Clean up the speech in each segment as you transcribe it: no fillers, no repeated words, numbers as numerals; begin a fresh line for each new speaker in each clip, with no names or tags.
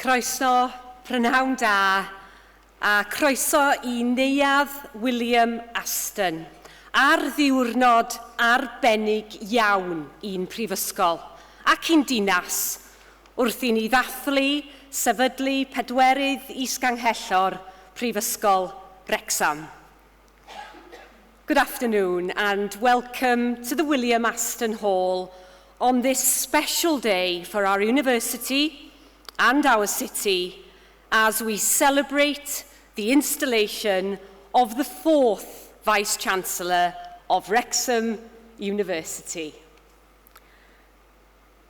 Croeso, prynhawn da, a croeso I neuadd William Aston, ar ddiwrnod arbennig iawn i'n prifysgol, ac i'n dinas, wrth I ni ddathlu, sefydlu pedwerydd Is-Ganghellor Prifysgol Wrecsam. Good afternoon and welcome to the William Aston Hall on this special day for our university and our city as we celebrate the installation of the fourth Vice-Chancellor of Wrexham University.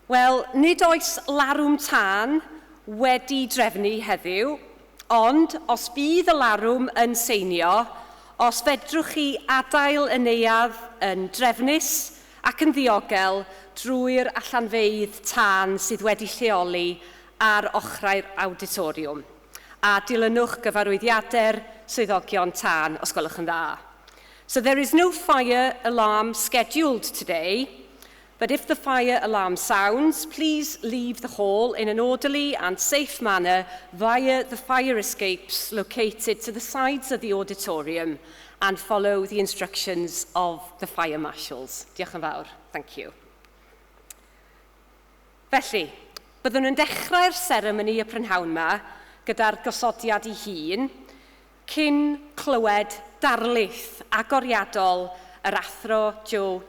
Wel, nid oes larwm tân wedi drefnu heddiw, ond os bydd y larwm yn seinio, os fedrwch chi adael y neuadd yn drefnus ac yn ddiogel drwy'r allanfeydd tân sydd wedi lleoli ar ochrau'r auditoriwm. A dilynwch gyfarwyddiadau'r swyddogion tân, os gwelwch yn dda. So there is no fire alarm scheduled today, but if the fire alarm sounds, please leave the hall in an orderly and safe manner via the fire escapes located to the sides of the auditorium and follow the instructions of the fire marshals. Diolch yn fawr. Thank you. Felly, byddwn yn dechrau'r seremoni y prynhawn yma gyda'r gosodiad ei hun, cyn clywed darlith agoriadol yr Athro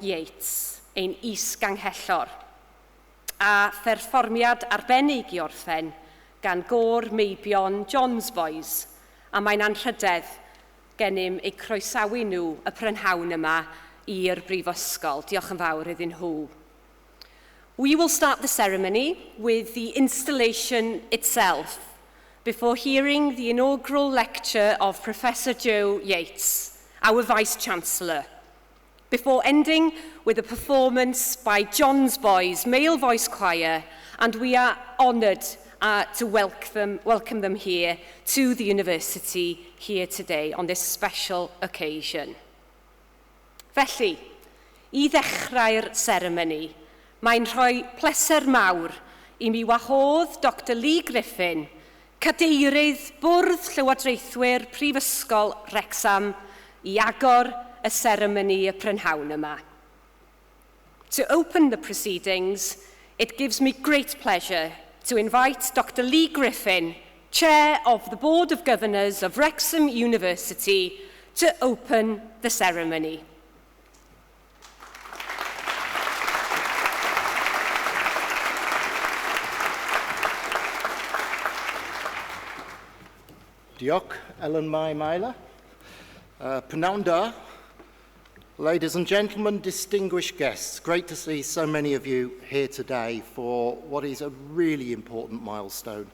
Yates, ein Is-Ganghellor, a pherfformiad arbennig I orffen gan gôr meibion John's Boys, a mae'n anrhydedd gennym eu croesawu nhw y prynhawn yma i'r brifysgol. Diolch yn fawr iddyn nhw. We will start the ceremony with the installation itself, before hearing the inaugural lecture of Professor Joe Yates, our Vice-Chancellor, before ending with a performance by John's Boys Male Voice Choir, and we are honoured to welcome them here to the university here today on this special occasion. Felly, I ddechrau'r ceremony, mae'n rhoi pleser mawr I mi wahodd Dr Lee Griffin, cadeirydd Bwrdd Llywodraethwyr Prifysgol Wrecsam, I agor y seremoni y prynhawn yma. To open the proceedings, it gives me great pleasure to invite Dr Lee Griffin, Chair of the Board of Governors of Wrexham University, to open the ceremony.
Diolch, Ellen Mai Myler. Prynhawn da, ladies and gentlemen, distinguished guests, great to see so many of you here today for what is a really important milestone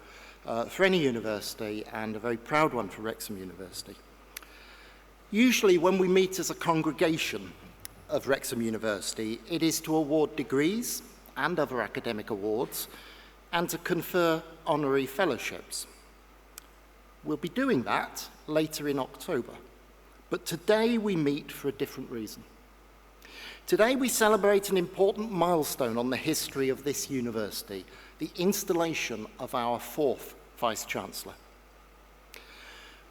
for any university and a very proud one for Wrexham University. Usually when we meet as a congregation of Wrexham University, it is to award degrees and other academic awards and to confer honorary fellowships. We'll be doing that later in October, but today we meet for a different reason. Today we celebrate an important milestone on the history of this university, the installation of our fourth Vice-Chancellor.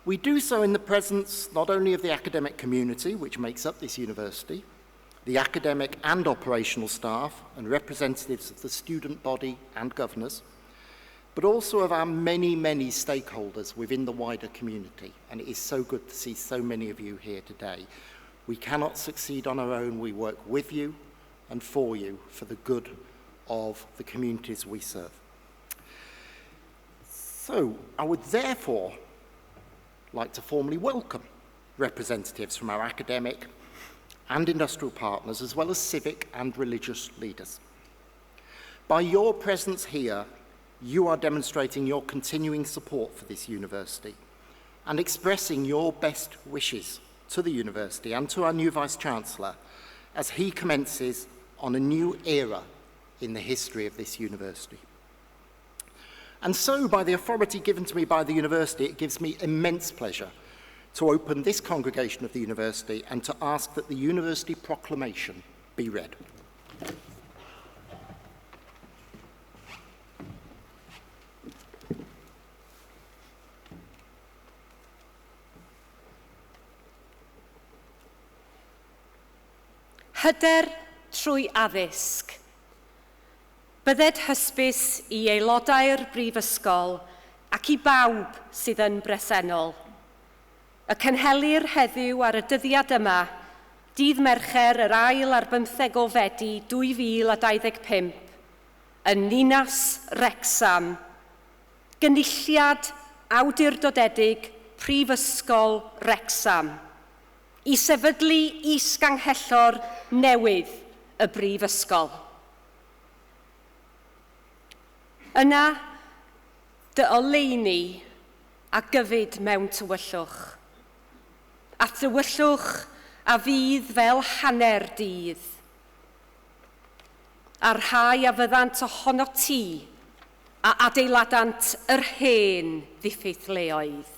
We do so in the presence not only of the academic community, which makes up this university, the academic and operational staff and representatives of the student body and governors, but also of our many, many stakeholders within the wider community. And it is so good to see so many of you here today. We cannot succeed on our own. We work with you and for you for the good of the communities we serve. So I would therefore like to formally welcome representatives from our academic and industrial partners, as well as civic and religious leaders. By your presence here, you are demonstrating your continuing support for this university and expressing your best wishes to the university and to our new Vice-Chancellor as he commences on a new era in the history of this university. And so, by the authority given to me by the university, it gives me immense pleasure to open this congregation of the university and to ask that the university proclamation be read.
Hyder trwy addysg. Bydded hysbys i aelodau'r brifysgol ac i bawb sydd yn bresennol. Y cynhelir heddiw ar y dyddiad yma, dydd Mercher yr ail ar 15 o Fedi 2025, yn Ninas Wrecsam, gynulliad awdurdodedig Prifysgol Wrecsam, i sefydlu Is-Ganghellor newydd y brifysgol. Yna, dy oleuni a gyfyd mewn tywyllwch. A tywyllwch a fydd fel hanner dydd. A rhai a fyddant ohono ti a adeiladant yr hen ddiffeithleoedd.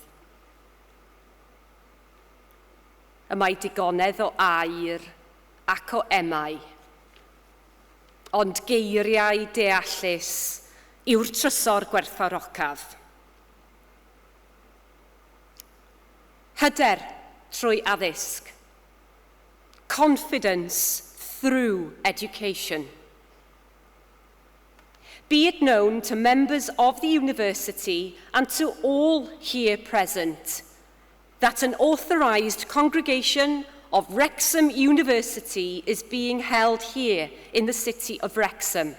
Y mae digonedd o air ac o emau, ond geiriau deallus yw'r trysor gwerthfawrocaf. Hyder trwy addysg. Confidence through education. Be it known to members of the university and to all here present that an authorised congregation of Wrexham University is being held here in the city of Wrexham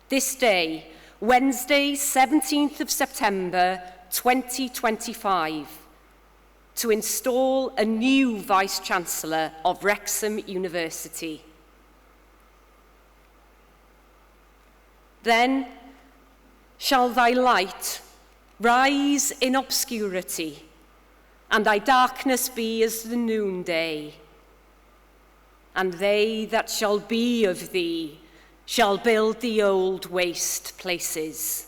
this day, Wednesday, 17th of September 2025, to install a new Vice-Chancellor of Wrexham University. Then shall thy light rise in obscurity, and thy darkness be as the noonday. And they that shall be of thee shall build the old waste places.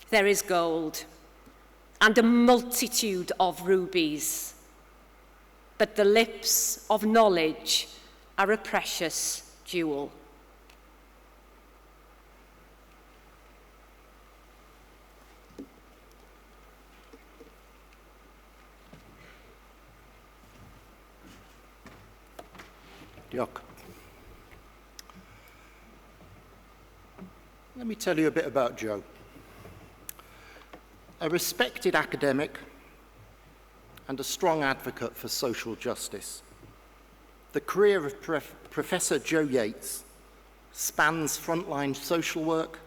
There is gold and a multitude of rubies, but the lips of knowledge are a precious jewel.
Diolch. Let me tell you a bit about Joe. A respected academic and a strong advocate for social justice. The career of Professor Joe Yates spans frontline social work,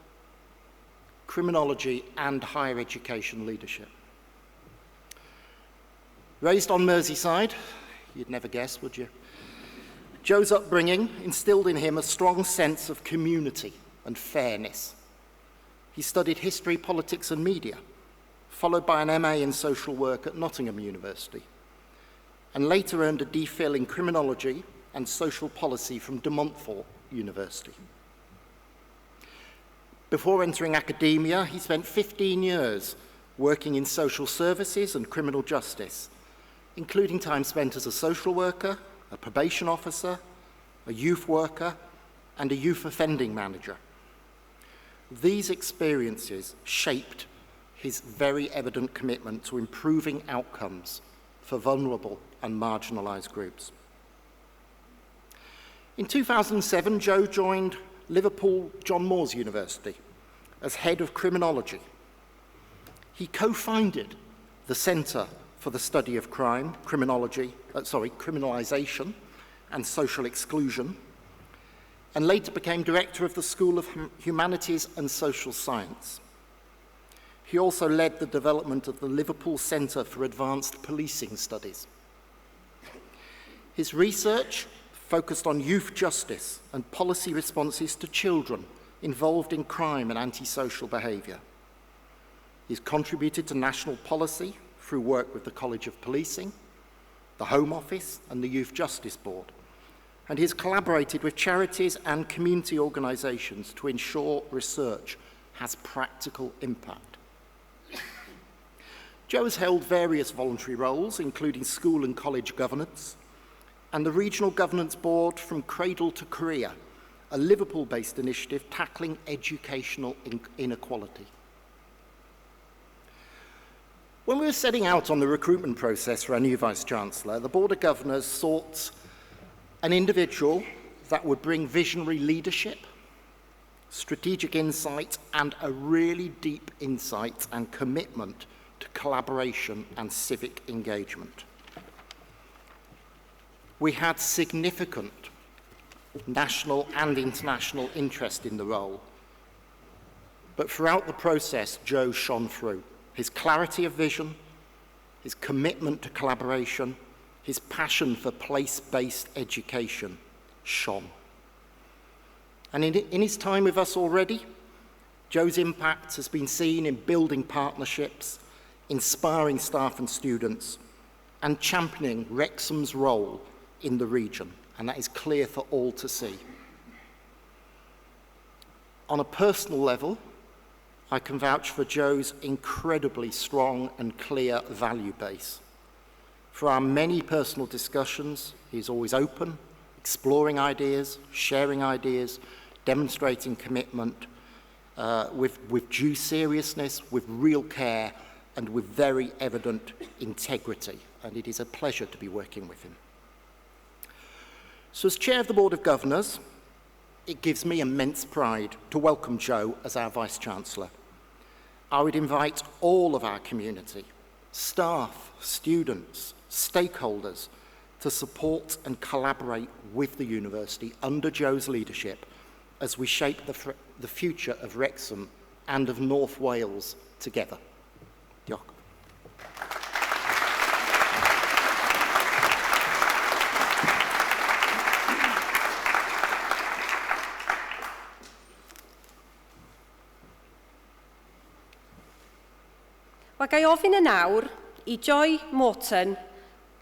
criminology, and higher education leadership. Raised on Merseyside, you'd never guess, would you? Joe's upbringing instilled in him a strong sense of community and fairness. He studied history, politics, and media, followed by an MA in social work at Nottingham University, and later earned a DPhil in criminology and social policy from De Montfort University. Before entering academia, he spent 15 years working in social services and criminal justice, including time spent as a social worker, a probation officer, a youth worker, and a youth offending manager. These experiences shaped his very evident commitment to improving outcomes for vulnerable and marginalised groups. In 2007, Joe joined Liverpool John Moores University as head of criminology. He co-founded the Centre for the Study of Crime, Criminalisation and Social Exclusion, and later became director of the School of Humanities and Social Science. He also led the development of the Liverpool Centre for Advanced Policing Studies. His research focused on youth justice and policy responses to children involved in crime and antisocial behaviour. He's contributed to national policy through work with the College of Policing, the Home Office, and the Youth Justice Board, and he's collaborated with charities and community organisations to ensure research has practical impact. Joe has held various voluntary roles, including school and college governance, and the Regional Governance Board from Cradle to Career, a Liverpool-based initiative tackling educational inequality. When we were setting out on the recruitment process for our new Vice-Chancellor, the Board of Governors sought an individual that would bring visionary leadership, strategic insight, and a really deep insight and commitment to collaboration and civic engagement. We had significant national and international interest in the role, but throughout the process, Joe shone through. His clarity of vision, his commitment to collaboration, his passion for place-based education shone. And in his time with us already, Joe's impact has been seen in building partnerships, inspiring staff and students, and championing Wrexham's role in the region, and that is clear for all to see. On a personal level, I can vouch for Joe's incredibly strong and clear value base. For our many personal discussions, he's always open, exploring ideas, sharing ideas, demonstrating commitment with due seriousness, with real care, and with very evident integrity. And it is a pleasure to be working with him. So as Chair of the Board of Governors, it gives me immense pride to welcome Joe as our Vice-Chancellor. I would invite all of our community, staff, students, stakeholders, to support and collaborate with the university under Joe's leadership as we shape the future of Wrexham and of North Wales together. Diolch.
Wa gai ofyn yn awr I Joy Morton,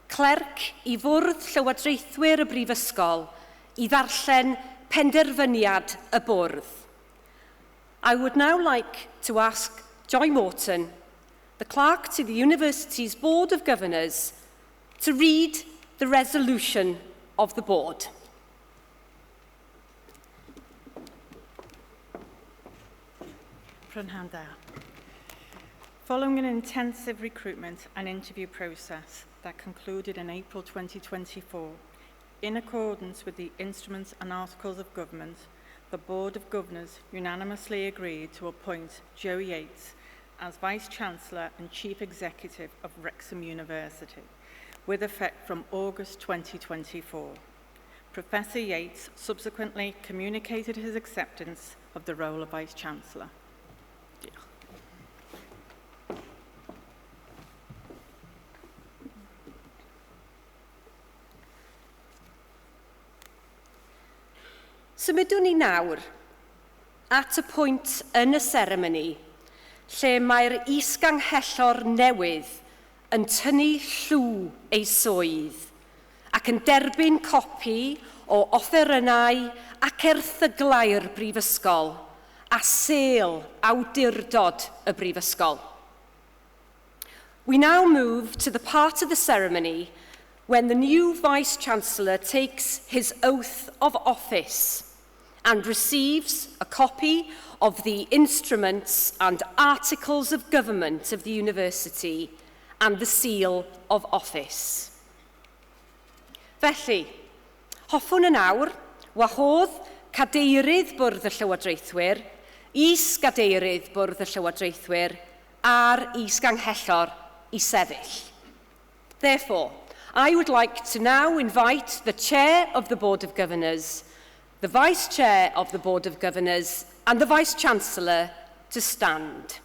clerc I Fwrdd Llywodraethwyr y Brifysgol, I ddarllen penderfyniad y bwrdd. I would now like to ask Joy Morton, the clerk to the University's Board of Governors, to read the resolution of the board.
Prynhawn da. Following an intensive recruitment and interview process that concluded in April 2024, in accordance with the Instruments and Articles of Government, the Board of Governors unanimously agreed to appoint Joe Yates as Vice-Chancellor and Chief Executive of Wrexham University, with effect from August 2024. Professor Yates subsequently communicated his acceptance of the role of Vice-Chancellor.
Symudwn ni nawr at y pwynt yn y seremoni lle mae'r Is-Ganghellor newydd yn tynnu llw ei swydd ac yn derbyn copi o offerynnau ac erthyglau'r brifysgol a sêl awdurdod y brifysgol. We now move to the part of the ceremony when the new Vice-Chancellor takes his oath of office and receives a copy of the instruments and articles of government of the university and the seal of office. Felly, hoffwn yn awr, wahodd cadeirydd Bwrdd y Llywodraethwyr, is-gadeirydd Bwrdd y Llywodraethwyr a'r is-ganghellor I sefyll. Therefore, I would like to now invite the Chair of the Board of Governors, the Vice-Chair of the Board of Governors and the Vice-Chancellor to stand.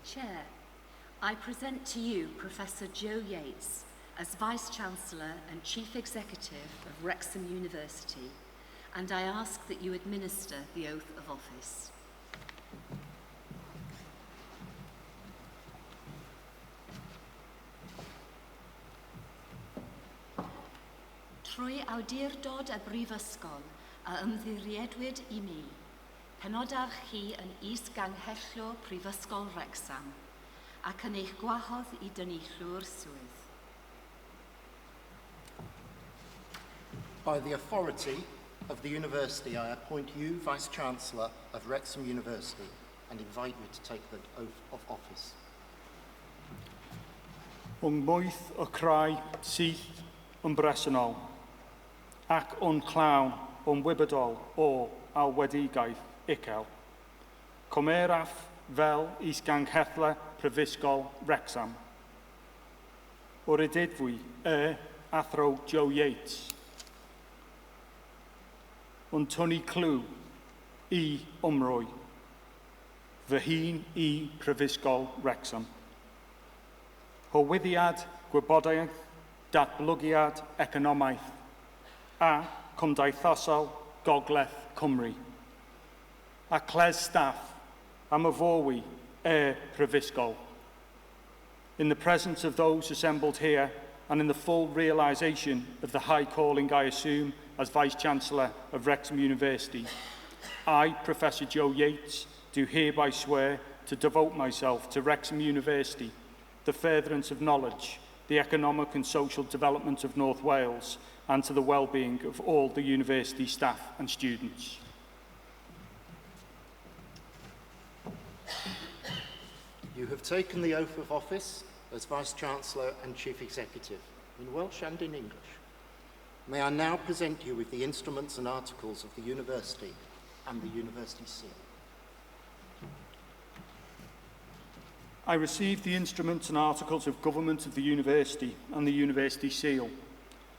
Chair, I present to you Professor Joe Yates as Vice-Chancellor and Chief Executive of Wrexham University, and I ask that you administer the oath of office. Trwy awdurdod y brifysgol a ymddiriedwyd I mi, penodach chi yn Is-Ganghellor Prifysgol Wrecsam, ac yn eich gwahodd I ddathlu'r swydd.
By the authority of the University, I appoint you Vice-Chancellor of Wrexham University and invite you to take the oath of office.
Yngmwyth y crau syth yn bresennol ac o'n llawn o'n wybodol o alwedigaeth uchel. Comeraf fel Is-Ganghellor Prifysgol Wrecsam. O'r edifwy Athro Yates. Yn tynnu clw I ymrwy. Fy hun I Prifysgol Wrecsam. Hywyddiad, gwybodaeth, datblygiad economaeth a cymdeithasol Gogledd Cymru. A cles staff am y fôwi Prifysgol. In the presence of those assembled here and in the full realisation of the high calling I assume as Vice-Chancellor of Wrexham University, I, Professor Joe Yates, do hereby swear to devote myself to Wrexham University, the furtherance of knowledge, the economic and social development of North Wales, and to the well-being of all the university staff and students.
You have taken the oath of office as Vice-Chancellor and Chief Executive, in Welsh and in English. May I now present you with the instruments and articles of the University and the University Seal.
I received the instruments and articles of government of the University and the University Seal,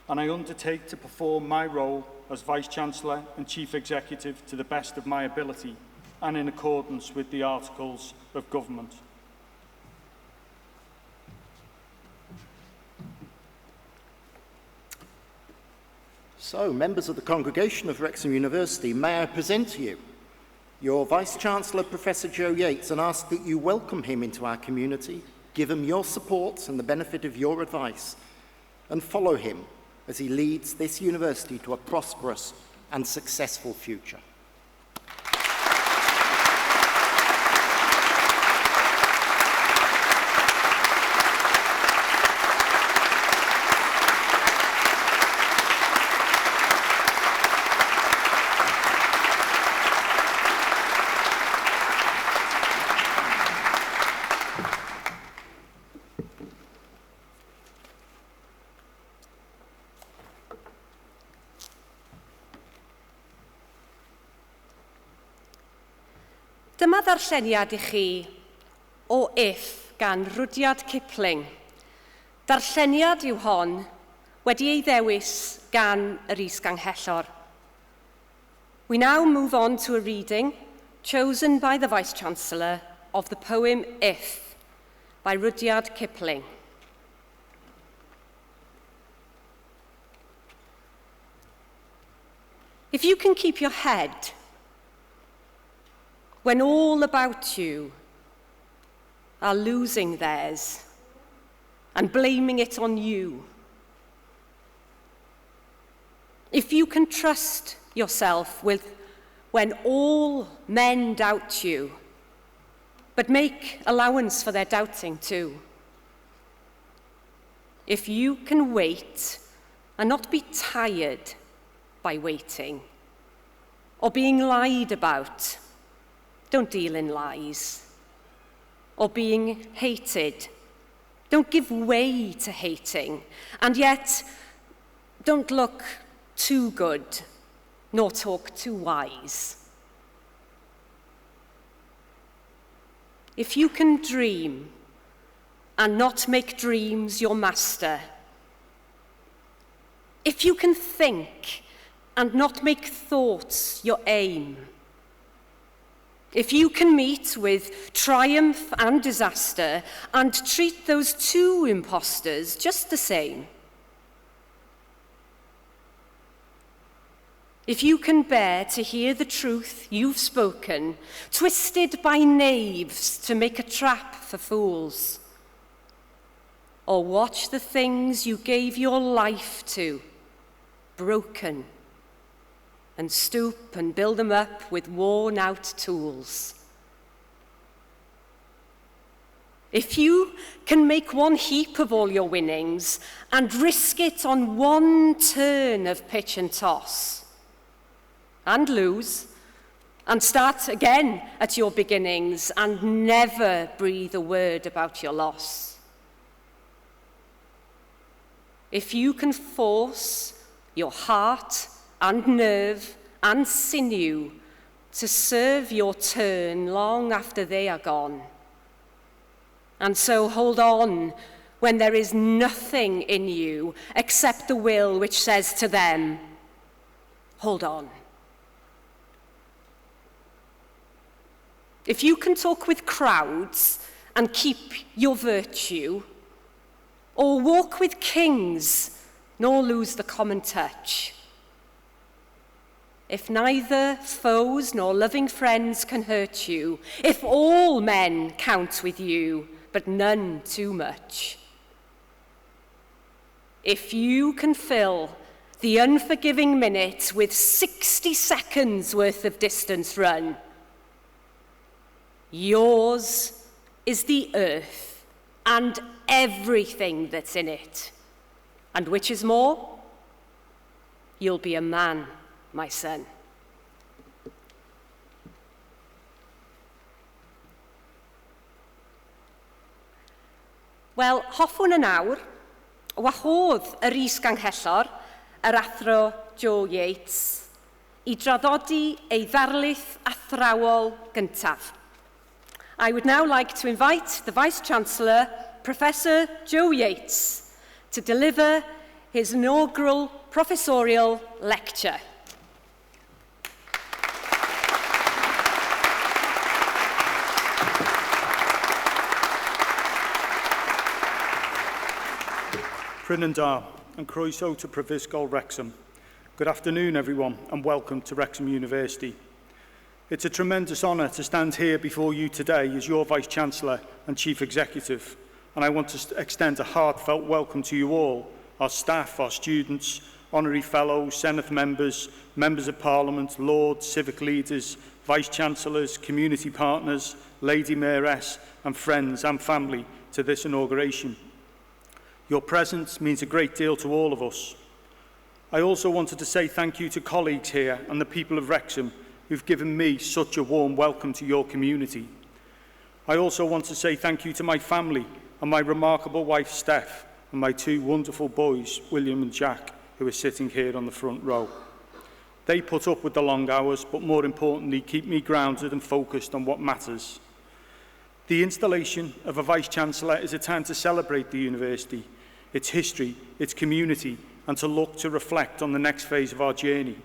and I undertake to perform my role as Vice-Chancellor and Chief Executive to the best of my ability and in accordance with the articles of government.
So, members of the congregation of Wrexham University, may I present to you your Vice-Chancellor, Professor Joe Yates, and ask that you welcome him into our community, give him your support and the benefit of your advice, and follow him as he leads this university to a prosperous and successful future.
Dyma ddarlleniad I chi o If gan Rudyard Kipling. Darlleniad yw hon wedi ei ddewis gan yr Is-Ganghellor. We now move on to a reading chosen by the Vice-Chancellor of the poem If by Rudyard Kipling. If you can keep your head when all about you are losing theirs and blaming it on you, if you can trust yourself when all men doubt you, but make allowance for their doubting too, if you can wait and not be tired by waiting or being lied about, don't deal in lies. Or being hated, don't give way to hating. And yet, don't look too good, nor talk too wise. If you can dream and not make dreams your master, if you can think and not make thoughts your aim, if you can meet with triumph and disaster and treat those two impostors just the same, if you can bear to hear the truth you've spoken, twisted by knaves to make a trap for fools, or watch the things you gave your life to broken, and stoop and build them up with worn-out tools. if you can make one heap of all your winnings and risk it on one turn of pitch and toss, and lose, and start again at your beginnings and never breathe a word about your loss. If you can force your heart and nerve and sinew to serve your turn long after they are gone, and so hold on when there is nothing in you except the will which says to them, hold on. If you can talk with crowds and keep your virtue, or walk with kings nor lose the common touch, if neither foes nor loving friends can hurt you, if all men count with you, but none too much, if you can fill the unforgiving minute with 60 seconds worth of distance run, yours is the earth and everything that's in it. And which is more, you'll be a man, my son. Wel, hoffwn yn awr, wahodd yr Is-Ganghellor, yr Athro Yates, i draddodi ei ddarlith athrawol gyntaf. I would now like to invite the Vice-Chancellor, Professor Joe Yates, to deliver his inaugural professorial lecture.
Pryn yn da, and croeso to Prifysgol Wrecsam. Good afternoon, everyone, and welcome to Wrexham University. It's a tremendous honour to stand here before you today as your Vice-Chancellor and Chief Executive, and I want to extend a heartfelt welcome to you all, our staff, our students, honorary fellows, Senate members, members of Parliament, lords, civic leaders, Vice-Chancellors, community partners, Lady Mayoress, and friends and family to this inauguration. Your presence means a great deal to all of us. I also wanted to say thank you to colleagues here and the people of Wrexham who've given me such a warm welcome to your community. I also want to say thank you to my family and my remarkable wife, Steph, and my two wonderful boys, William and Jack, who are sitting here on the front row. They put up with the long hours, but more importantly, keep me grounded and focused on what matters. The installation of a Vice-Chancellor is a time to celebrate the university, its history, its community, and to look to reflect on the next phase of our journey.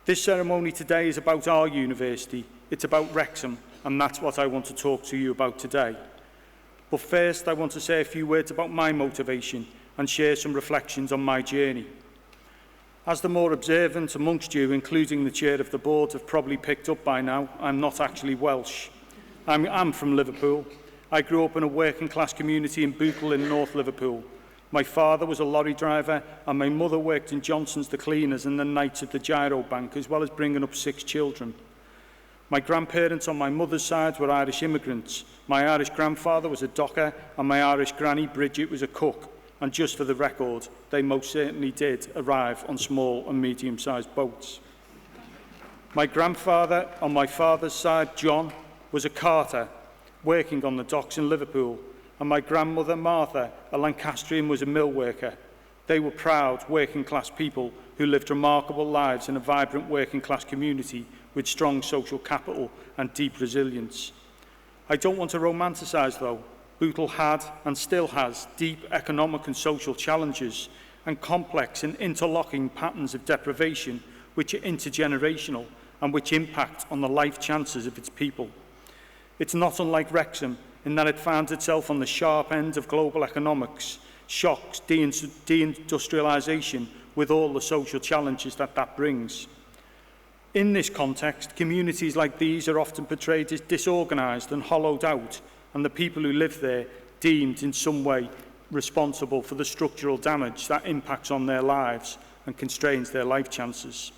This ceremony today is about our university, it's about Wrexham, and that's what I want to talk to you about today. But first, I want to say a few words about my motivation and share some reflections on my journey. As the more observant amongst you, including the chair of the board, have probably picked up by now, I'm not actually Welsh. I'm from Liverpool. I grew up in a working class community in Bootle in North Liverpool. My father was a lorry driver and my mother worked in Johnson's the cleaners and the nights at the Gyro Bank, as well as bringing up 6 children. My grandparents on my mother's side were Irish immigrants. My Irish grandfather was a docker and my Irish granny Bridget was a cook. And just for the record, they most certainly did arrive on small and medium-sized boats. My grandfather on my father's side, John, was a carter working on the docks in Liverpool, and my grandmother, Martha, a Lancastrian, was a mill worker. They were proud working-class people who lived remarkable lives in a vibrant working-class community with strong social capital and deep resilience. I don't want to romanticise, though. Bootle had and still has deep economic and social challenges and complex and interlocking patterns of deprivation which are intergenerational and which impact on the life chances of its people. It's not unlike Wrexham in that it finds itself on the sharp end of global economics, shocks, deindustrialisation, with all the social challenges that brings. In this context, communities like these are often portrayed as disorganised and hollowed out, and the people who live there deemed in some way responsible for the structural damage that impacts on their lives and constrains their life chances.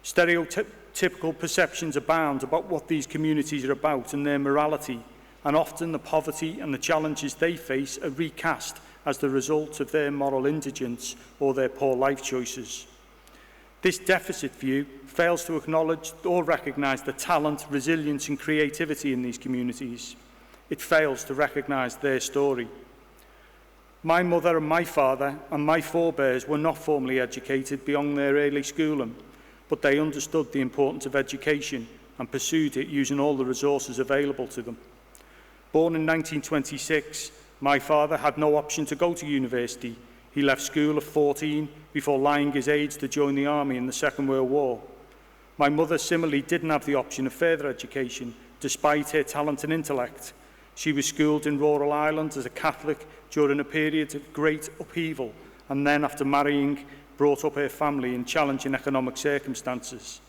Stereotypical perceptions abound about what these communities are about and their morality, and often the poverty and the challenges they face are recast as the result of their moral indigence or their poor life choices. This deficit view fails to acknowledge or recognise the talent, resilience and creativity in these communities. It fails to recognise their story. My mother and my father and my forebears were not formally educated beyond their early schooling, but they understood the importance of education and pursued it using all the resources available to them. Born in 1926, my father had no option to go to university. He left school at 14 before lying his age to join the army in the Second World War. My mother similarly didn't have the option of further education, despite her talent and intellect. She was schooled in rural Ireland as a Catholic during a period of great upheaval, and then, after marrying, brought up her family in challenging economic circumstances.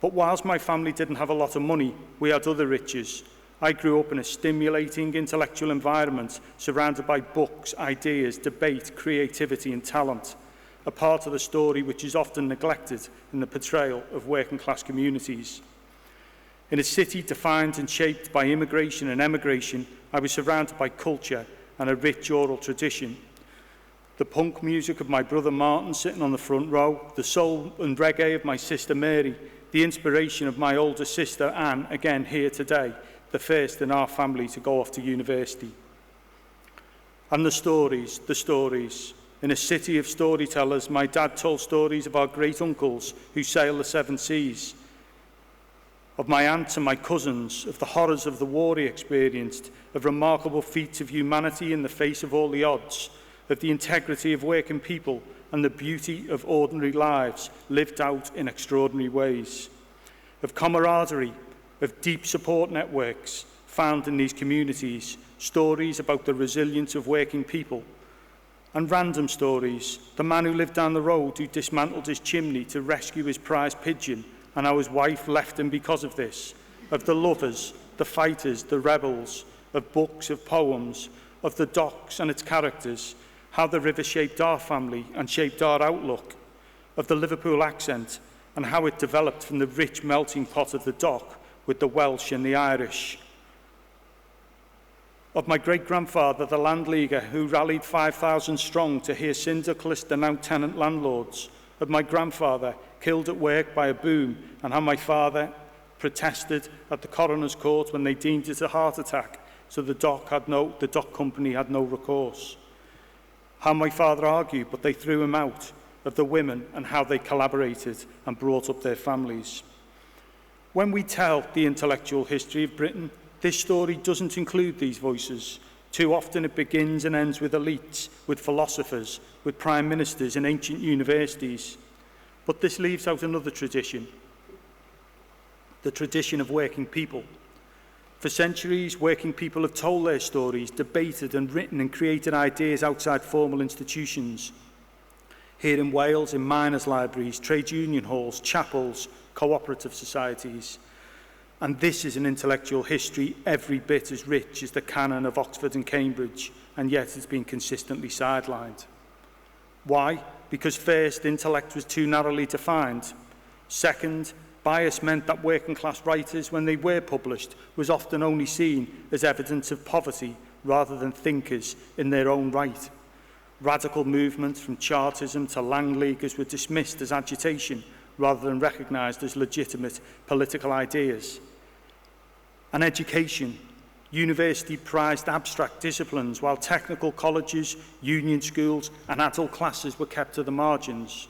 But whilst my family didn't have a lot of money, we had other riches. I grew up in a stimulating intellectual environment surrounded by books, ideas, debate, creativity and talent, a part of the story which is often neglected in the portrayal of working class communities. In a city defined and shaped by immigration and emigration, I was surrounded by culture and a rich oral tradition. The punk music of my brother Martin sitting on the front row, the soul and reggae of my sister Mary, the inspiration of my older sister Anne, again here today, the first in our family to go off to university. And the stories. In a city of storytellers, my dad told stories of our great uncles who sailed the seven seas, of my aunts and my cousins, of the horrors of the war he experienced, of remarkable feats of humanity in the face of all the odds, of the integrity of working people and the beauty of ordinary lives lived out in extraordinary ways, of camaraderie, of deep support networks found in these communities, stories about the resilience of working people, and random stories, the man who lived down the road who dismantled his chimney to rescue his prized pigeon and how his wife left him because of this, of the lovers, the fighters, the rebels, of books, of poems, of the docks and its characters, how the river shaped our family and shaped our outlook, of the Liverpool accent and how it developed from the rich melting pot of the dock with the Welsh and the Irish, of my great-grandfather, the Landleaguer, who rallied 5,000 strong to hear syndicalist the now tenant landlords, of my grandfather, killed at work by a boom, and how my father protested at the coroner's court when they deemed it a heart attack, so the dock company had no recourse. How my father argued, but they threw him out, of the women and how they collaborated and brought up their families. When we tell the intellectual history of Britain, this story doesn't include these voices. Too often it begins and ends with elites, with philosophers, with prime ministers in ancient universities. But this leaves out another tradition, the tradition of working people. For centuries, working people have told their stories, debated and written and created ideas outside formal institutions. Here in Wales, in miners' libraries, trade union halls, chapels, cooperative societies. And this is an intellectual history every bit as rich as the canon of Oxford and Cambridge, and yet it's been consistently sidelined. Why? Because first, intellect was too narrowly defined. Second, bias meant that working-class writers, when they were published, was often only seen as evidence of poverty rather than thinkers in their own right. Radical movements from Chartism to Landleaguers were dismissed as agitation rather than recognised as legitimate political ideas. And education. University prized abstract disciplines, while technical colleges, union schools and adult classes were kept to the margins.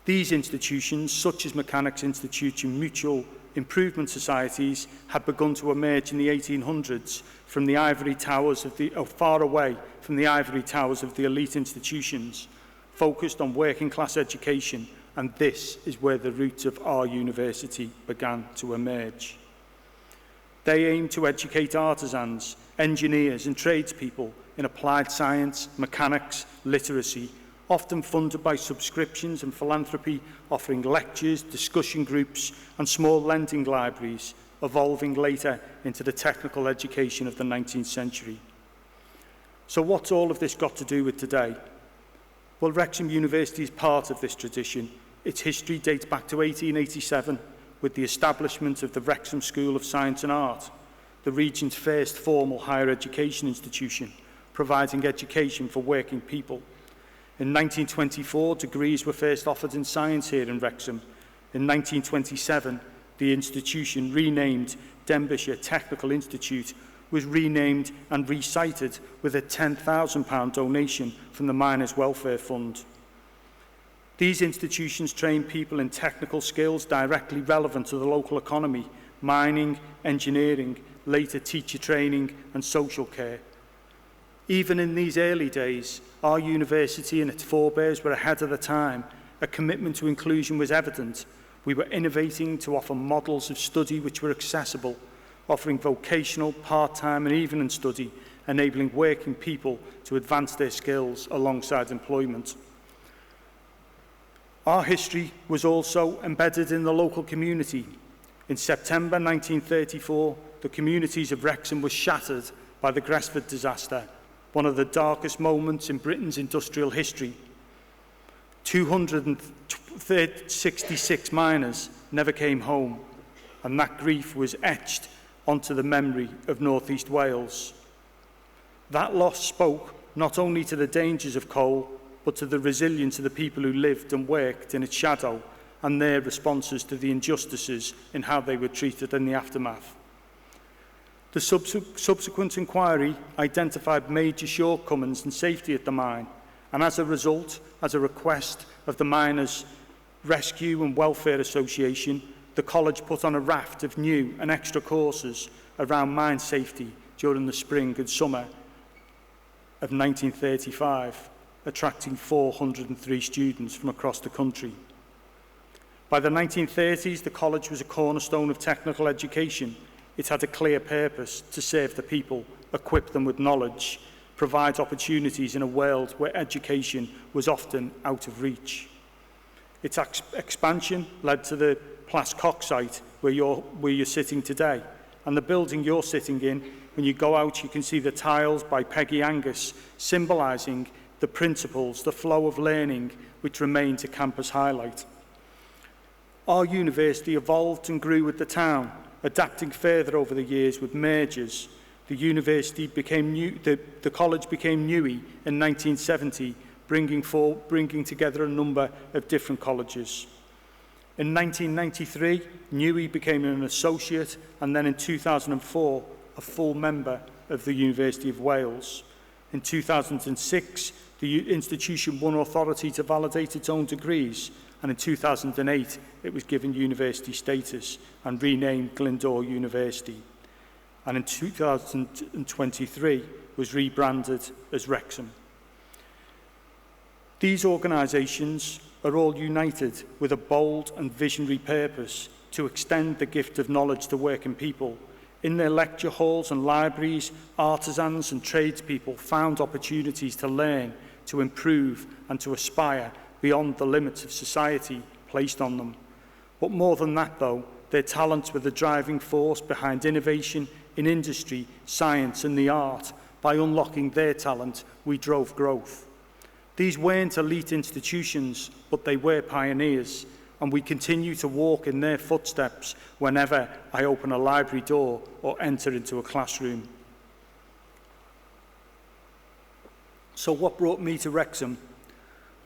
These institutions, such as Mechanics' Institute and mutual improvement societies, had begun to emerge in the 1800s from the ivory towers far away from the ivory towers of the elite institutions, focused on working class education, and this is where the roots of our university began to emerge. They aim to educate artisans, engineers and tradespeople in applied science, mechanics, literacy, often funded by subscriptions and philanthropy, offering lectures, discussion groups and small lending libraries, evolving later into the technical education of the 19th century. So what's all of this got to do with today? Well, Wrexham University is part of this tradition. Its history dates back to 1887 with the establishment of the Wrexham School of Science and Art. the region's first formal higher education institution, providing education for working people. In 1924, degrees were first offered in science here in Wrexham. In 1927, the institution, renamed Denbighshire Technical Institute, was renamed and recited with a £10,000 donation from the Miners' Welfare Fund. These institutions train people in technical skills directly relevant to the local economy: mining, engineering, later teacher training and social care. Even in these early days, our university and its forebears were ahead of the time. A commitment to inclusion was evident. We were innovating to offer models of study which were accessible, offering vocational, part-time and evening study, enabling working people to advance their skills alongside employment. Our history was also embedded in the local community. In September 1934, the communities of Wrexham were shattered by the Ffrwd disaster, one of the darkest moments in Britain's industrial history. 266 miners never came home, and that grief was etched onto the memory of North East Wales. That loss spoke not only to the dangers of coal, but to the resilience of the people who lived and worked in its shadow, and their responses to the injustices in how they were treated in the aftermath. The subsequent inquiry identified major shortcomings in safety at the mine, and as a result, as a request of the Miners' Rescue and Welfare Association, the college put on a raft of new and extra courses around mine safety during the spring and summer of 1935, attracting 403 students from across the country. By the 1930s, the college was a cornerstone of technical education. It had a clear purpose: to serve the people, equip them with knowledge, provide opportunities in a world where education was often out of reach. Its expansion led to the Plascock site where you're sitting today, and the building you're sitting in. When you go out, you can see the tiles by Peggy Angus, symbolising the principles, the flow of learning which remains a campus highlight. Our university evolved and grew with the town, adapting further over the years with mergers. The college became Newey in 1970, bringing together a number of different colleges. In 1993, Newey became an associate, and then in 2004, a full member of the University of Wales. In 2006, the institution won authority to validate its own degrees, and in 2008, it was given university status and renamed Glyndŵr University. And in 2023, was rebranded as Wrexham. These organisations are all united with a bold and visionary purpose to extend the gift of knowledge to working people. In their lecture halls and libraries, artisans and tradespeople found opportunities to learn, to improve and to aspire beyond the limits of society placed on them. But more than that though, their talents were the driving force behind innovation in industry, science and the art. By unlocking their talent, we drove growth. These weren't elite institutions, but they were pioneers, and we continue to walk in their footsteps whenever I open a library door or enter into a classroom. So what brought me to Wrexham?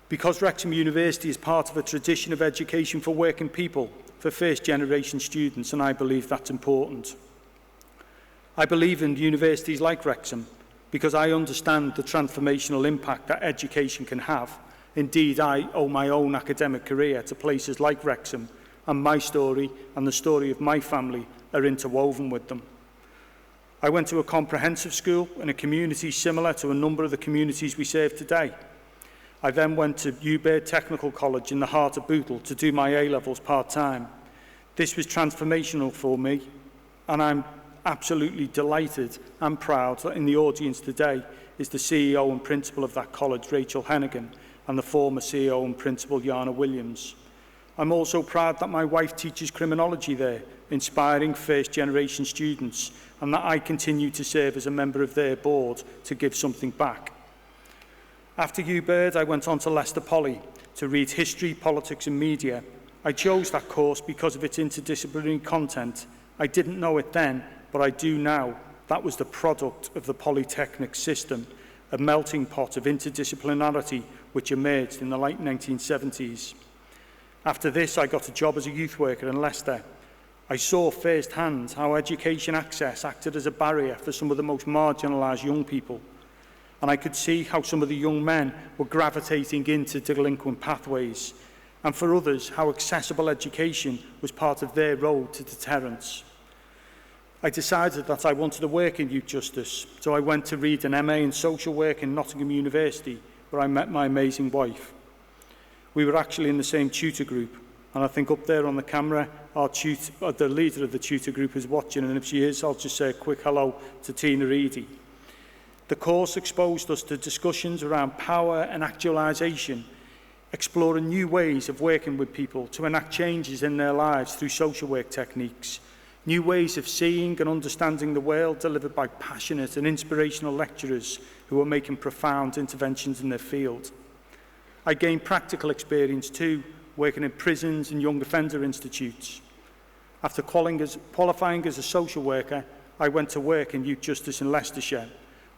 Because Wrexham University is part of a tradition of education for working people, for first-generation students, and I believe that's important. I believe in universities like Wrexham because I understand the transformational impact that education can have. Indeed, I owe my own academic career to places like Wrexham, and my story and the story of my family are interwoven with them. I went to a comprehensive school in a community similar to a number of the communities we serve today. I then went to Ffrwd Technical College in the heart of Bootle to do my A-levels part-time. This was transformational for me, and I'm absolutely delighted and proud that in the audience today is the CEO and principal of that college, Rachel Hennigan, and the former CEO and principal, Yana Williams. I'm also proud that my wife teaches criminology there, inspiring first-generation students, and that I continue to serve as a member of their board to give something back. After Ffrwd, I went on to Leicester Poly to read history, politics and media. I chose that course because of its interdisciplinary content. I didn't know it then, but but I do now. That was the product of the polytechnic system, a melting pot of interdisciplinarity which emerged in the late 1970s. After this, I got a job as a youth worker in Leicester. I saw firsthand how education access acted as a barrier for some of the most marginalised young people. And I could see how some of the young men were gravitating into delinquent pathways, and for others, how accessible education was part of their road to deterrence. I decided that I wanted to work in youth justice, so I went to read an MA in social work in Nottingham University, where I met my amazing wife. We were actually in the same tutor group, and I think up there on the camera, the leader of the tutor group is watching, and if she is, I'll just say a quick hello to Tina Reedy. The course exposed us to discussions around power and actualisation, exploring new ways of working with people to enact changes in their lives through social work techniques, new ways of seeing and understanding the world delivered by passionate and inspirational lecturers who are making profound interventions in their field. I gained practical experience too, working in prisons and young offender institutes. After qualifying as a social worker, I went to work in youth justice in Leicestershire.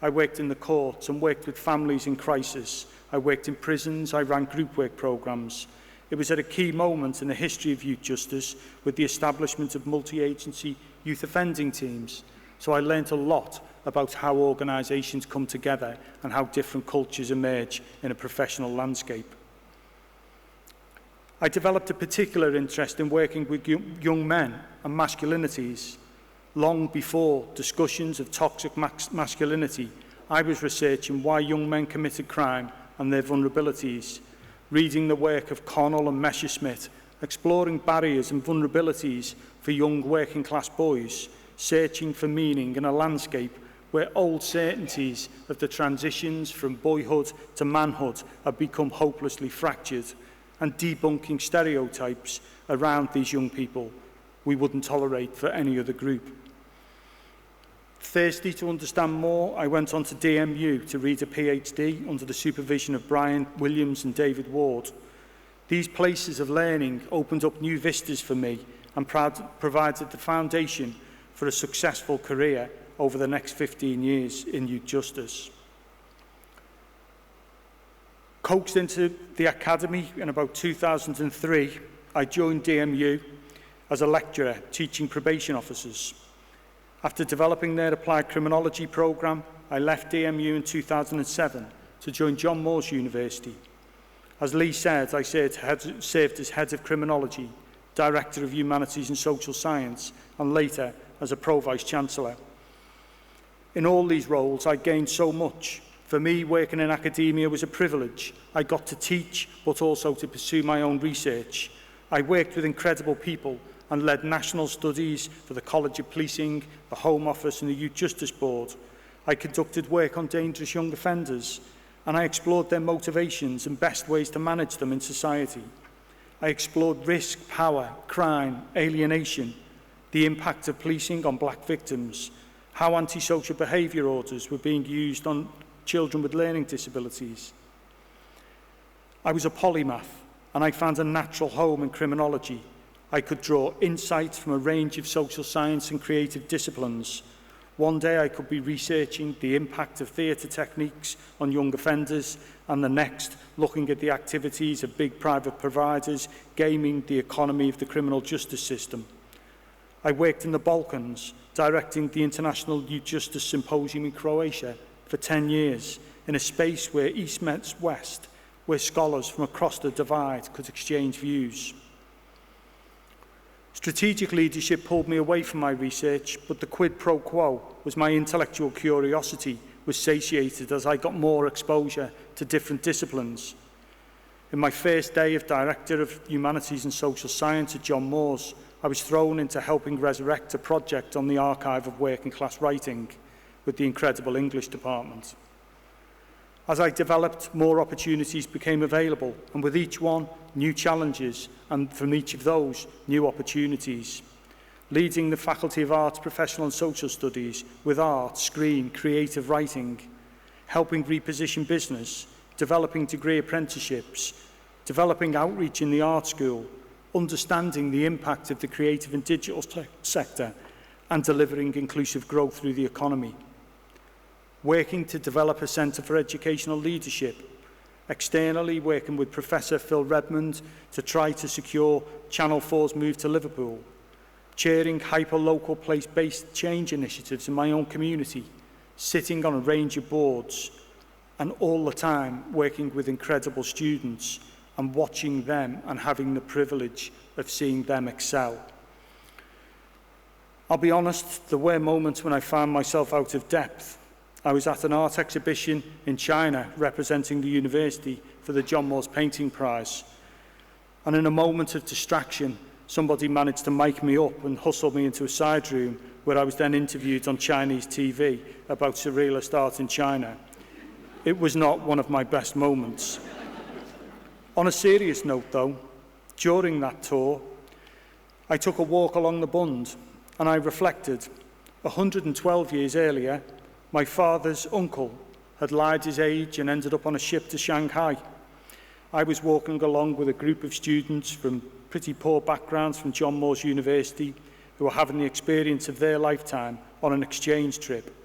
I worked in the courts and worked with families in crisis. I worked in prisons, I ran group work programmes. It was at a key moment in the history of youth justice with the establishment of multi-agency youth offending teams. So I learnt a lot about how organisations come together and how different cultures emerge in a professional landscape. I developed a particular interest in working with young men and masculinities. Long before discussions of toxic masculinity, I was researching why young men committed crime and their vulnerabilities, reading the work of Connell and Messerschmitt, exploring barriers and vulnerabilities for young working class boys, searching for meaning in a landscape where old certainties of the transitions from boyhood to manhood have become hopelessly fractured, and debunking stereotypes around these young people we wouldn't tolerate for any other group. Thirsty to understand more, I went on to DMU to read a PhD under the supervision of Brian Williams and David Ward. These places of learning opened up new vistas for me and provided the foundation for a successful career over the next 15 years in youth justice. Coaxed into the academy in about 2003, I joined DMU as a lecturer teaching probation officers. After developing their applied criminology programme, I left DMU in 2007 to join John Moores University. As Lee said, I served as Head of Criminology, Director of Humanities and Social Science, and later as a Pro-Vice-Chancellor. In all these roles, I gained so much. For me, working in academia was a privilege. I got to teach, but also to pursue my own research. I worked with incredible people and led national studies for the College of Policing, the Home Office and the Youth Justice Board. I conducted work on dangerous young offenders, and I explored their motivations and best ways to manage them in society. I explored risk, power, crime, alienation, the impact of policing on black victims, how antisocial behaviour orders were being used on children with learning disabilities. I was a polymath, and I found a natural home in criminology. I could draw insights from a range of social science and creative disciplines. One day I could be researching the impact of theatre techniques on young offenders, and the next looking at the activities of big private providers gaming the economy of the criminal justice system. I worked in the Balkans, directing the International Youth Justice Symposium in Croatia for 10 years, in a space where East met West, where scholars from across the divide could exchange views. Strategic leadership pulled me away from my research, but the quid pro quo was my intellectual curiosity was satiated as I got more exposure to different disciplines. In my first day of Director of Humanities and Social Science at John Moores, I was thrown into helping resurrect a project on the archive of working class writing with the incredible English department. As I developed, more opportunities became available, and with each one, new challenges, and from each of those, new opportunities. Leading the Faculty of Arts, Professional and Social Studies with art, screen, creative writing, helping reposition business, developing degree apprenticeships, developing outreach in the art school, understanding the impact of the creative and digital sector, and delivering inclusive growth through the economy. Working to develop a centre for educational leadership. Externally, working with Professor Phil Redmond to try to secure Channel 4's move to Liverpool. Chairing hyper-local place-based change initiatives in my own community. Sitting on a range of boards. And all the time working with incredible students and watching them and having the privilege of seeing them excel. I'll be honest, there were moments when I found myself out of depth. I was at an art exhibition in China representing the university for the John Moores Painting Prize. And in a moment of distraction, somebody managed to mic me up and hustle me into a side room where I was then interviewed on Chinese TV about surrealist art in China. It was not one of my best moments. On a serious note though, during that tour, I took a walk along the Bund and I reflected. 112 years earlier, my father's uncle had lied his age and ended up on a ship to Shanghai. I was walking along with a group of students from pretty poor backgrounds from John Moores University who were having the experience of their lifetime on an exchange trip.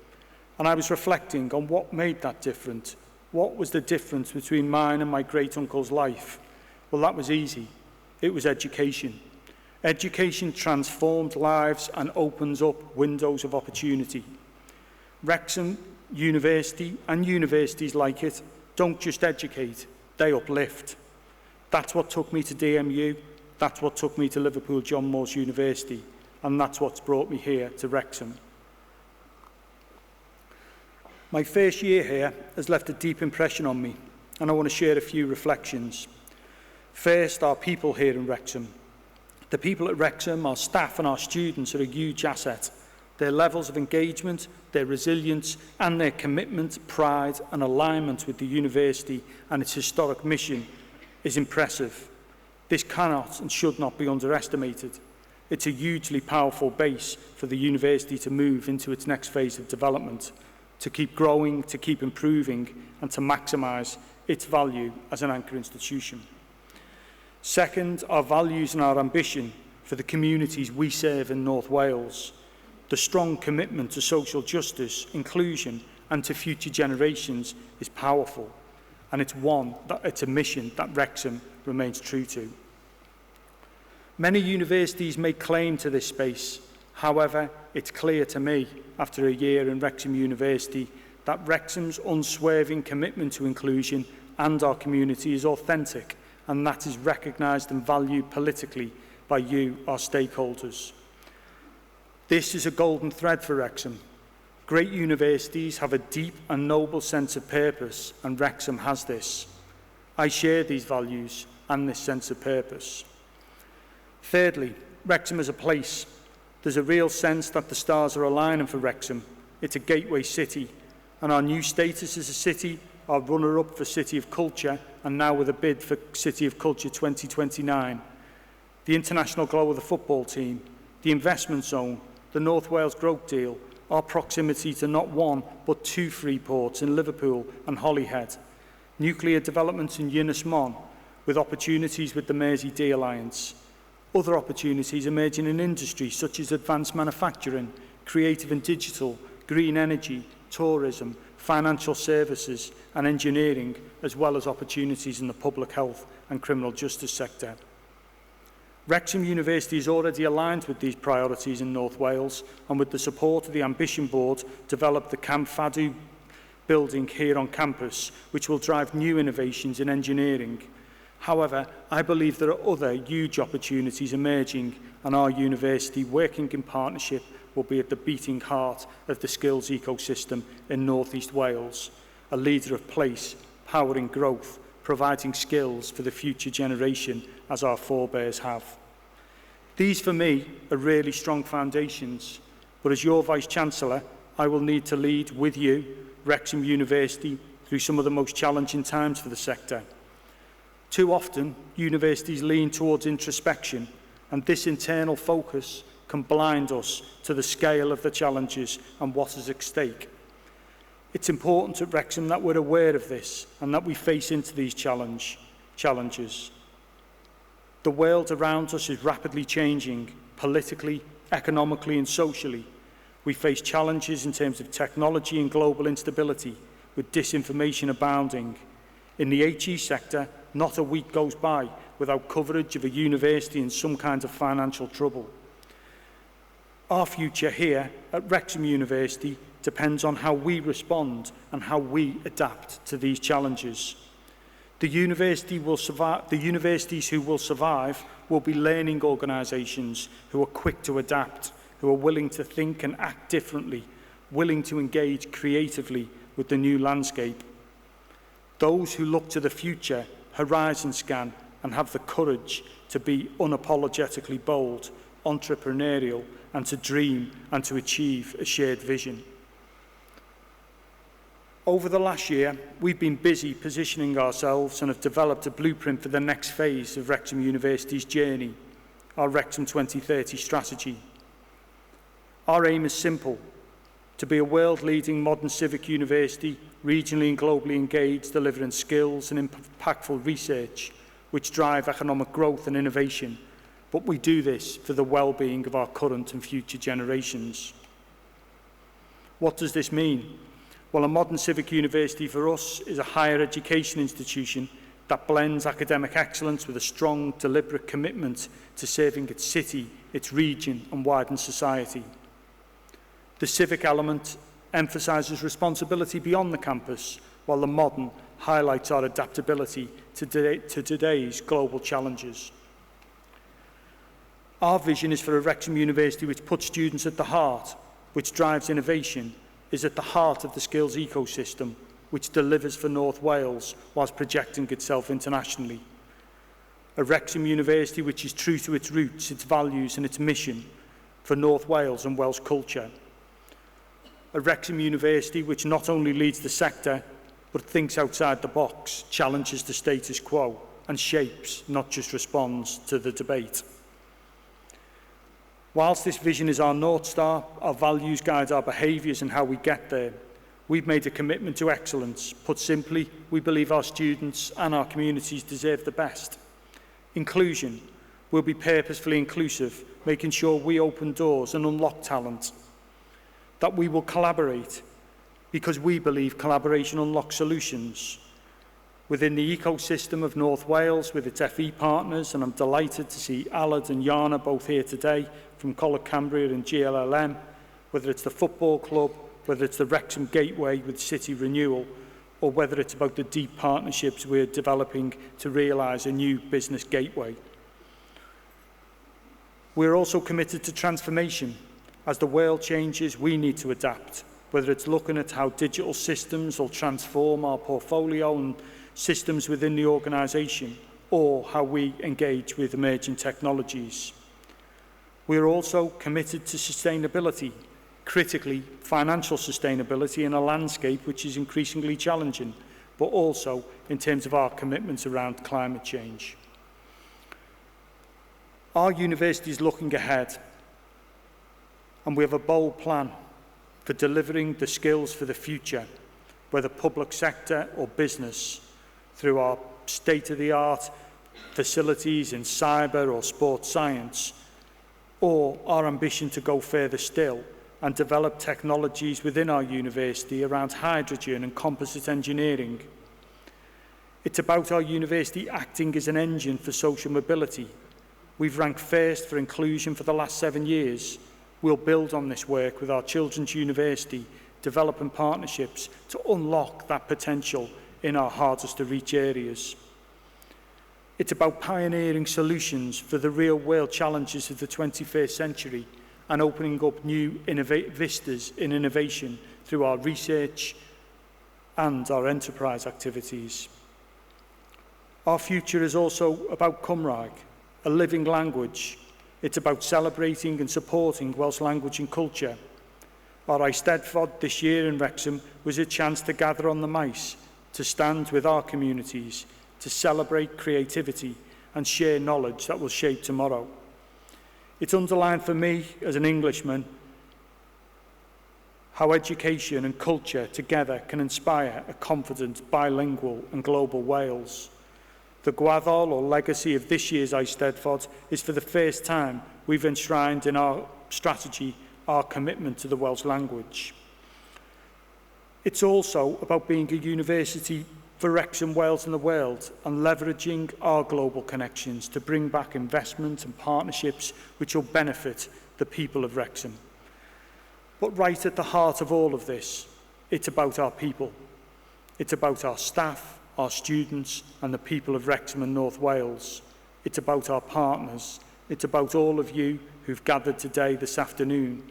And I was reflecting on what made that different. What was the difference between mine and my great-uncle's life? Well, that was easy. It was education. Education transformed lives and opens up windows of opportunity. Wrexham University and universities like it don't just educate, they uplift. That's what took me to DMU, that's what took me to Liverpool John Moores University, and that's what's brought me here to Wrexham. My first year here has left a deep impression on me, and I want to share a few reflections. First, our people here in Wrexham. The people at Wrexham, our staff and our students, are a huge asset. Their levels of engagement, their resilience, and their commitment, pride, and alignment with the university and its historic mission is impressive. This cannot and should not be underestimated. It's a hugely powerful base for the university to move into its next phase of development, to keep growing, to keep improving, and to maximise its value as an anchor institution. Second, our values and our ambition for the communities we serve in North Wales. The strong commitment to social justice, inclusion, and to future generations is powerful, and it's a mission that Wrexham remains true to. Many universities make claim to this space. However, it's clear to me, after a year in Wrexham University, that Wrexham's unswerving commitment to inclusion and our community is authentic, and that is recognised and valued politically by you, our stakeholders. This is a golden thread for Wrexham. Great universities have a deep and noble sense of purpose, and Wrexham has this. I share these values and this sense of purpose. Thirdly, Wrexham is a place. There's a real sense that the stars are aligning for Wrexham. It's a gateway city, and our new status as a city, our runner-up for City of Culture, and now with a bid for City of Culture 2029. The international glow of the football team, the investment zone, the North Wales growth deal, our proximity to not one but two free ports in Liverpool and Holyhead, nuclear developments in Ynys Môn, with opportunities with the Mersey-Dee Alliance, other opportunities emerging in industries such as advanced manufacturing, creative and digital, green energy, tourism, financial services and engineering, as well as opportunities in the public health and criminal justice sector. Wrexham University is already aligned with these priorities in North Wales, and with the support of the Ambition Board, developed the Ffrwd building here on campus, which will drive new innovations in engineering. However, I believe there are other huge opportunities emerging, and our university, working in partnership, will be at the beating heart of the skills ecosystem in North East Wales, a leader of place, powering growth, providing skills for the future generation as our forebears have. These, for me, are really strong foundations, but as your Vice-Chancellor, I will need to lead with you, Wrexham University, through some of the most challenging times for the sector. Too often, universities lean towards introspection, and this internal focus can blind us to the scale of the challenges and what is at stake. It's important at Wrexham that we're aware of this and that we face into these challenges. The world around us is rapidly changing, politically, economically and socially, We face challenges in terms of technology and global instability, with disinformation abounding. In the HE sector, not a week goes by without coverage of a university in some kind of financial trouble. Our future here at Wrexham University depends on how we respond and how we adapt to these challenges. The universities who will survive will be learning organisations who are quick to adapt, who are willing to think and act differently, willing to engage creatively with the new landscape. Those who look to the future, horizon scan, and have the courage to be unapologetically bold, entrepreneurial, and to dream and to achieve a shared vision. Over the last year, we've been busy positioning ourselves and have developed a blueprint for the next phase of Wrexham University's journey, our Wrexham 2030 strategy. Our aim is simple: to be a world-leading modern civic university, regionally and globally engaged, delivering skills and impactful research which drive economic growth and innovation, but we do this for the well-being of our current and future generations. What does this mean? Well, a modern civic university for us is a higher education institution that blends academic excellence with a strong, deliberate commitment to serving its city, its region, and wider society. The civic element emphasises responsibility beyond the campus, while the modern highlights our adaptability to today's global challenges. Our vision is for a Wrexham University which puts students at the heart, which drives innovation, is at the heart of the skills ecosystem, which delivers for North Wales whilst projecting itself internationally. A Wrexham University which is true to its roots, its values and its mission for North Wales and Welsh culture. A Wrexham University which not only leads the sector, but thinks outside the box, challenges the status quo, and shapes, not just responds, to the debate. Whilst this vision is our North Star, our values guide our behaviours and how we get there. We've made a commitment to excellence. Put simply, we believe our students and our communities deserve the best. Inclusion. We'll be purposefully inclusive, making sure we open doors and unlock talent. That we will collaborate, because we believe collaboration unlocks solutions. Within the ecosystem of North Wales, with its FE partners, and I'm delighted to see Aled and Yana both here today from Coleg Cambria and GLLM, whether it's the football club, whether it's the Wrexham Gateway with City Renewal, or whether it's about the deep partnerships we're developing to realise a new business gateway. We're also committed to transformation. As the world changes, we need to adapt, whether it's looking at how digital systems will transform our portfolio and systems within the organisation, or how we engage with emerging technologies. We're also committed to sustainability, critically financial sustainability in a landscape which is increasingly challenging, but also in terms of our commitments around climate change. Our university is looking ahead, and we have a bold plan for delivering the skills for the future, whether public sector or business, through our state-of-the-art facilities in cyber or sports science, or our ambition to go further still and develop technologies within our university around hydrogen and composite engineering. It's about our university acting as an engine for social mobility. We've ranked first for inclusion for the last 7 years. We'll build on this work with our children's university, developing partnerships to unlock that potential in our hardest to reach areas. It's about pioneering solutions for the real-world challenges of the 21st century and opening up new vistas in innovation through our research and our enterprise activities. Our future is also about Cymraeg, a living language. It's about celebrating and supporting Welsh language and culture. Our Eisteddfod this year in Wrexham was a chance to gather on the maes, to stand with our communities, to celebrate creativity and share knowledge that will shape tomorrow. It's underlined for me as an Englishman how education and culture together can inspire a confident, bilingual and global Wales. The gwaddol or legacy of this year's Eisteddfod is for the first time we've enshrined in our strategy our commitment to the Welsh language. It's also about being a university for Wrexham, Wales and the world, and leveraging our global connections to bring back investment and partnerships which will benefit the people of Wrexham. But right at the heart of all of this, it's about our people. It's about our staff, our students and the people of Wrexham and North Wales. It's about our partners. It's about all of you who've gathered today, this afternoon.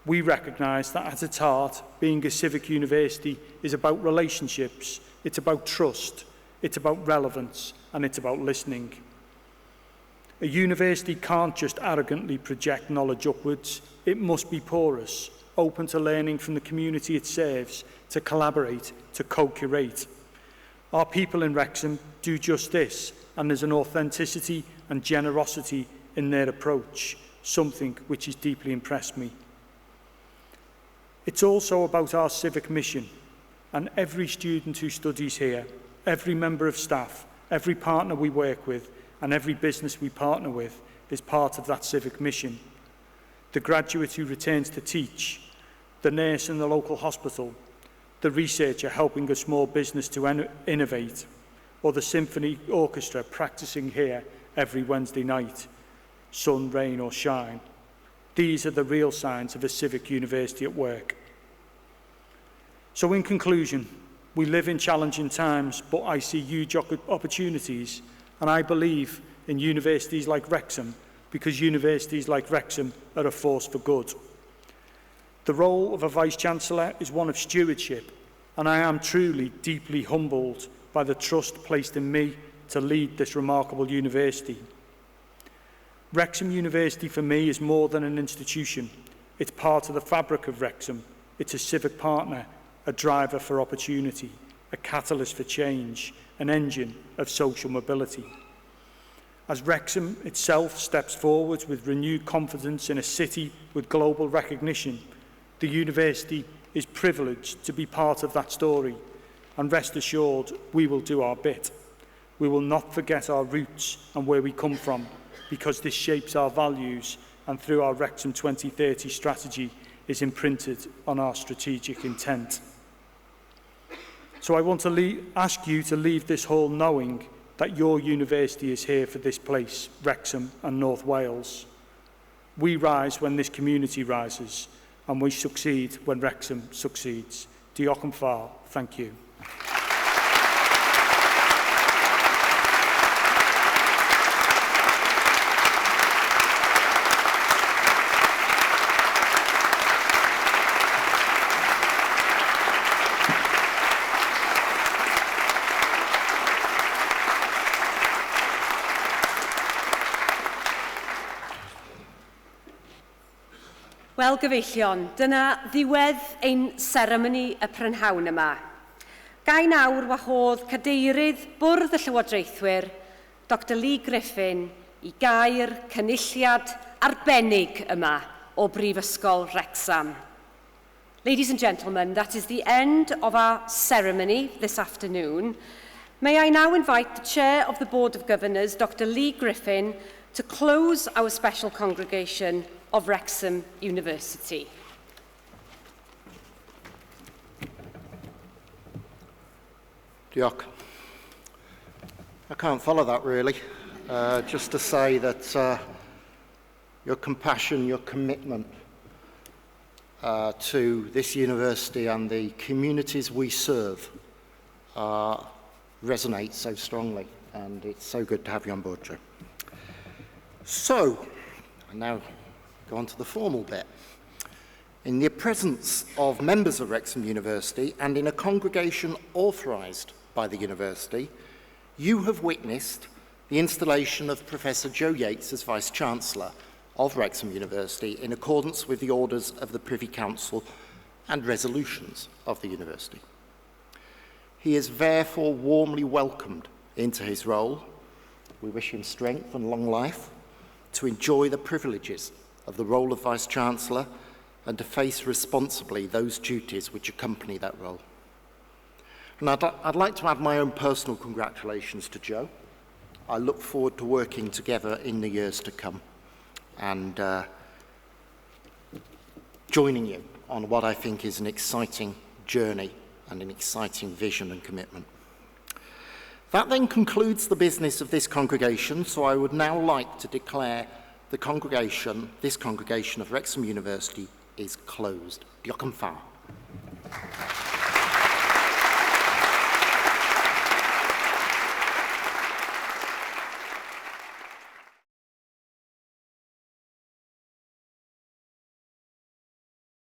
We recognise that at its heart, being a civic university is about relationships, it's about trust, it's about relevance, and it's about listening. A university can't just arrogantly project knowledge upwards. It must be porous, open to learning from the community it serves, to collaborate, to co-curate. Our people in Wrexham do just this, and there's an authenticity and generosity in their approach, something which has deeply impressed me. It's also about our civic mission, and every student who studies here, every member of staff, every partner we work with, and every business we partner with is part of that civic mission. The graduate who returns to teach, the nurse in the local hospital, the researcher helping a small business to innovate, or the symphony orchestra practicing here every Wednesday night, sun, rain or shine. These are the real signs of a civic university at work. So in conclusion, we live in challenging times, but I see huge opportunities, and I believe in universities like Wrexham, because universities like Wrexham are a force for good. The role of a Vice-Chancellor is one of stewardship, and I am truly deeply humbled by the trust placed in me to lead this remarkable university. Wrexham University for me is more than an institution. It's part of the fabric of Wrexham. It's a civic partner, a driver for opportunity, a catalyst for change, an engine of social mobility. As Wrexham itself steps forward with renewed confidence in a city with global recognition, the university is privileged to be part of that story, and rest assured we will do our bit. We will not forget our roots and where we come from, because this shapes our values, and through our Wrexham 2030 strategy is imprinted on our strategic intent. So I want to ask you to leave this hall knowing that your university is here for this place, Wrexham and North Wales. We rise when this community rises, and we succeed when Wrexham succeeds. Diolch yn fawr. Thank you.
Wel, gyfeillion, dyna ddiwedd ein seremoni y prynhawn yma. Gai nawr wahodd cadeirydd Bwrdd y Llywodraethwyr, Dr Lee Griffin, I gair cynulliad arbennig yma o Brifysgol Wrecsam. Ladies and gentlemen, that is the end of our ceremony this afternoon. May I now invite the Chair of the Board of Governors, Dr Lee Griffin, to close our special congregation of Wrexham University.
Diolch. I can't follow that really. Just to say that your compassion, your commitment to this university and the communities we serve resonates so strongly, and it's so good to have you on board, Joe. So, now go on to the formal bit. In the presence of members of Wrexham University and in a congregation authorised by the university, you have witnessed the installation of Professor Joe Yates as Vice-Chancellor of Wrexham University in accordance with the orders of the Privy Council and resolutions of the university. He is therefore warmly welcomed into his role. We wish him strength and long life to enjoy the privileges of the role of Vice-Chancellor and to face responsibly those duties which accompany that role. And I'd like to add my own personal congratulations to Joe. I look forward to working together in the years to come. And joining you on what I think is an exciting journey and an exciting vision and commitment. That then concludes the business of this congregation, so I would now like to declare this congregation of Wrexham University is closed. Diolch yn fawr.